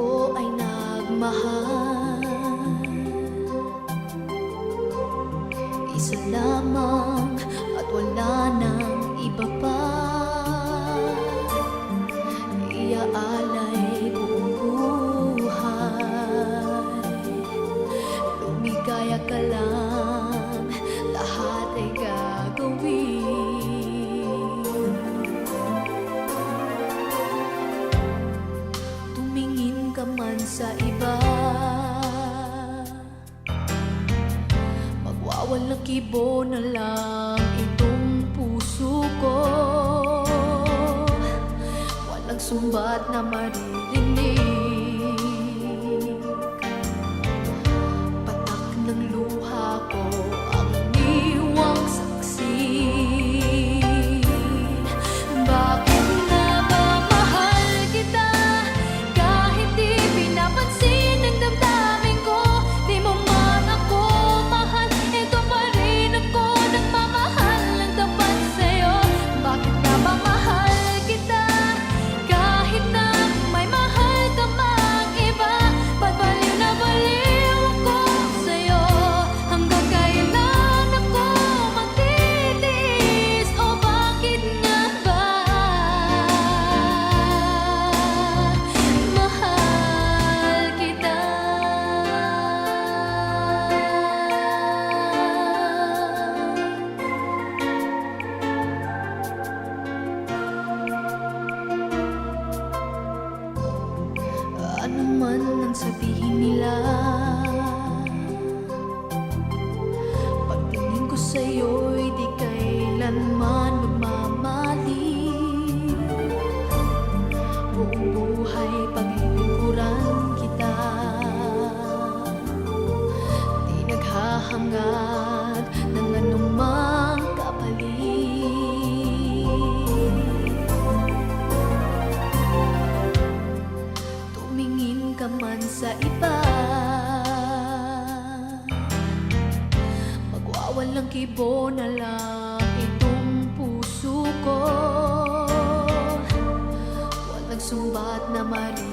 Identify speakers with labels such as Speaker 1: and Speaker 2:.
Speaker 1: ko ay nagmahal, isa lamang at wala nang iba pa. Iaalay buong buhay, lumigaya ka lang, lahat ay gagawin. Tumingin ka man sa iba, magwawalang kibo na lang itong puso ko. Walang sumbat na maririnig, patak ng luha ko ang iniwang saksi. Bakit nga ba mahal kita, kahit di pinapansin ng damdamin ko? Di mo man ako mahal, ito pa rin ako nagmamahal ng tapat sa'yo. Bakit nga ba mahal kita, kahit na may mahal ka mang iba? Ba't baliw na baliw ako sa'yo? Hanggang kailan ako magtitiis? O bakit nga ba mahal kita? Ano man ang sabihin nila, pagtingin ko sa'yo'y di kailanman magmamali. Buong buhay paglilingkuran kita, di naghahangad ng anumang kapalit. Tumingin ka man sa iba, magwawalang kibo na lang itong puso ko. Walang sumbat na maririnig,